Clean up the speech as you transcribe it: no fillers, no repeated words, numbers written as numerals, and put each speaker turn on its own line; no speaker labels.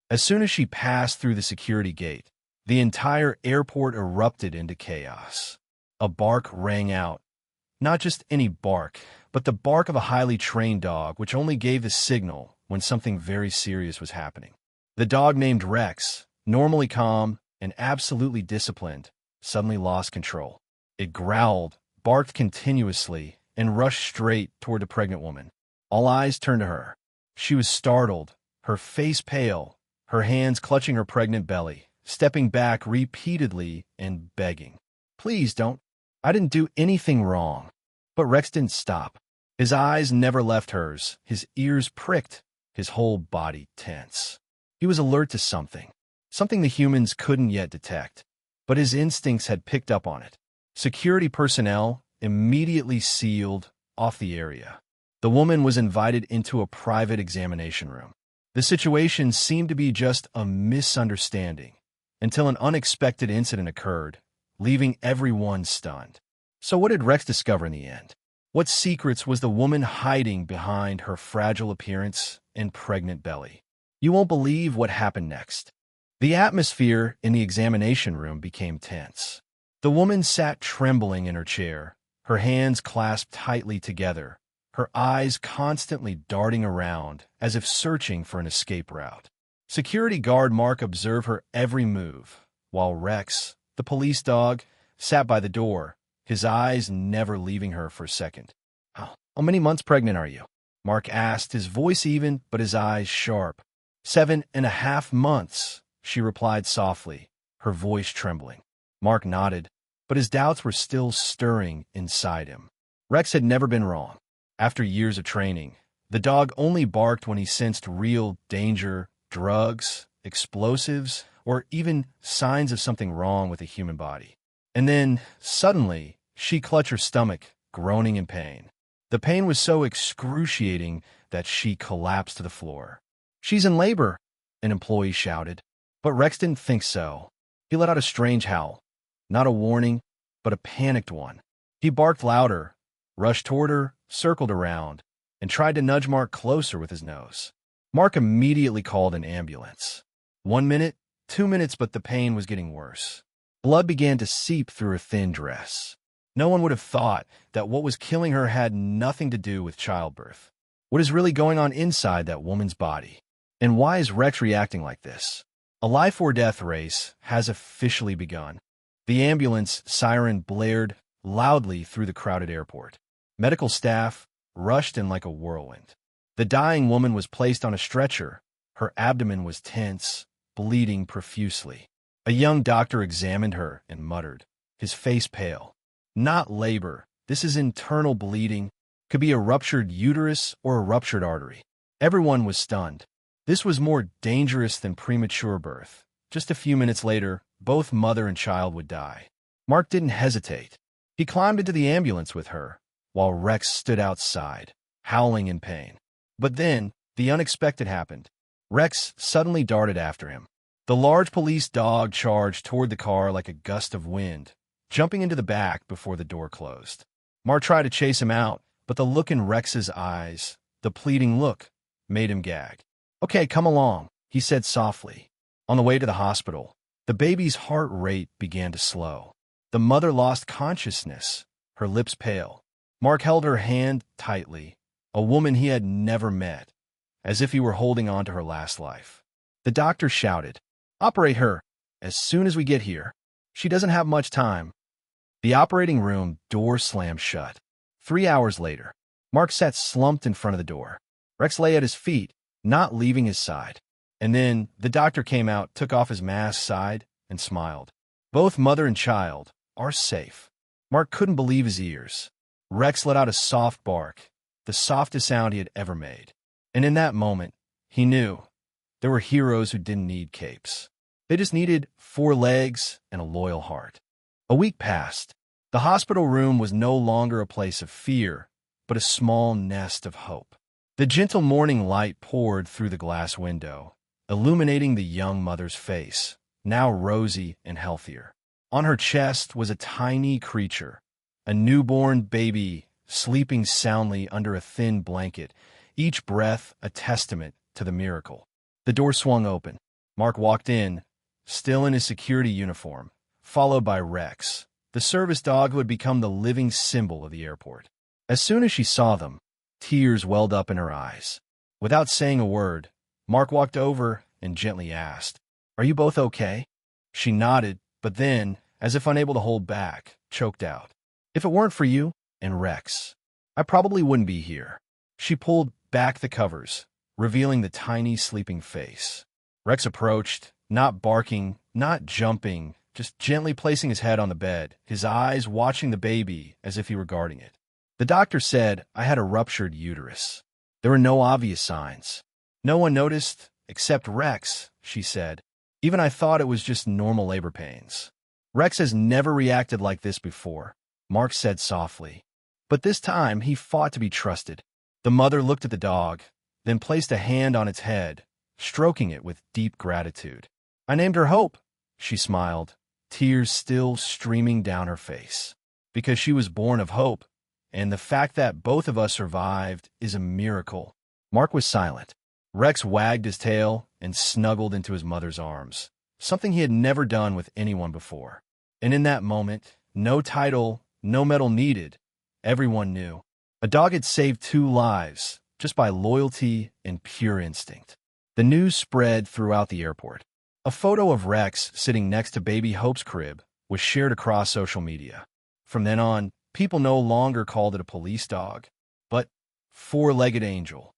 As soon as she passed through the security gate, the entire airport erupted into chaos. A bark rang out. Not just any bark, but the bark of a highly trained dog, which only gave the signal when something very serious was happening. The dog named Rex, normally calm and absolutely disciplined, suddenly lost control. It growled, barked continuously, and rushed straight toward the pregnant woman. All eyes turned to her. She was startled, her face pale, her hands clutching her pregnant belly, stepping back repeatedly and begging, "Please don't. I didn't do anything wrong." But Rex didn't stop. His eyes never left hers, his ears pricked, his whole body tense. He was alert to something the humans couldn't yet detect, but his instincts had picked up on it. Security personnel immediately sealed off the area. The woman was invited into a private examination room. The situation seemed to be just a misunderstanding until an unexpected incident occurred, leaving everyone stunned. So what did Rex discover in the end? What secrets was the woman hiding behind her fragile appearance and pregnant belly? You won't believe what happened next. The atmosphere in the examination room became tense. The woman sat trembling in her chair, her hands clasped tightly together, her eyes constantly darting around as if searching for an escape route. Security guard Mark observed her every move, while Rex, the police dog, sat by the door, his eyes never leaving her for a second. How many months pregnant are you?" Mark asked, his voice even, but his eyes sharp. 7.5 months, she replied softly, her voice trembling. Mark nodded, but his doubts were still stirring inside him. Rex had never been wrong. After years of training, the dog only barked when he sensed real danger, drugs, explosives, or even signs of something wrong with the human body. And then, suddenly, she clutched her stomach, groaning in pain. The pain was so excruciating that she collapsed to the floor. "She's in labor," an employee shouted. But Rex didn't think so. He let out a strange howl. Not a warning, but a panicked one. He barked louder, rushed toward her, circled around, and tried to nudge Mark closer with his nose. Mark immediately called an ambulance. 1 minute, 2 minutes, but the pain was getting worse. Blood began to seep through her thin dress. No one would have thought that what was killing her had nothing to do with childbirth. What is really going on inside that woman's body? And why is Rex reacting like this? A life-or-death race has officially begun. The ambulance siren blared loudly through the crowded airport. Medical staff rushed in like a whirlwind. The dying woman was placed on a stretcher. Her abdomen was tense, bleeding profusely. A young doctor examined her and muttered, his face pale. "Not labor. This is internal bleeding. Could be a ruptured uterus or a ruptured artery." Everyone was stunned. This was more dangerous than premature birth. Just a few minutes later, both mother and child would die. Mark didn't hesitate. He climbed into the ambulance with her, while Rex stood outside, howling in pain. But then, the unexpected happened. Rex suddenly darted after him. The large police dog charged toward the car like a gust of wind, jumping into the back before the door closed. Mark tried to chase him out, but the look in Rex's eyes, the pleading look, made him gag. "Okay, come along," he said softly. On the way to the hospital, the baby's heart rate began to slow. The mother lost consciousness, her lips pale. Mark held her hand tightly, a woman he had never met, as if he were holding on to her last life. The doctor shouted, "Operate her, as soon as we get here. She doesn't have much time." The operating room door slammed shut. 3 hours later, Mark sat slumped in front of the door. Rex lay at his feet, not leaving his side. And then the doctor came out, took off his mask, sighed, and smiled. Both mother and child are safe. Mark couldn't believe his ears. Rex let out a soft bark, the softest sound he had ever made. And in that moment, he knew there were heroes who didn't need capes. They just needed 4 legs and a loyal heart. A week passed. The hospital room was no longer a place of fear, but a small nest of hope. The gentle morning light poured through the glass window, illuminating the young mother's face, now rosy and healthier. On her chest was a tiny creature, a newborn baby sleeping soundly under a thin blanket, each breath a testament to the miracle. The door swung open. Mark walked in, still in his security uniform, followed by Rex, the service dog who had become the living symbol of the airport. As soon as she saw them, tears welled up in her eyes. Without saying a word, Mark walked over and gently asked, "Are you both okay?" She nodded, but then, as if unable to hold back, choked out, "If it weren't for you and Rex, I probably wouldn't be here." She pulled back the covers, revealing the tiny sleeping face. Rex approached, not barking, not jumping, just gently placing his head on the bed, his eyes watching the baby as if he were guarding it. "The doctor said I had a ruptured uterus. There were no obvious signs. No one noticed except Rex," she said. "Even I thought it was just normal labor pains." "Rex has never reacted like this before," Mark said softly. But this time he fought to be trusted. The mother looked at the dog, then placed a hand on its head, stroking it with deep gratitude. "I named her Hope," she smiled, tears still streaming down her face. "Because she was born of hope, and the fact that both of us survived is a miracle." Mark was silent. Rex wagged his tail and snuggled into his mother's arms, something he had never done with anyone before. And in that moment, no title, no medal needed, everyone knew. A dog had saved 2 lives just by loyalty and pure instinct. The news spread throughout the airport. A photo of Rex sitting next to baby Hope's crib was shared across social media. From then on, people no longer called it a police dog, but four-legged angel.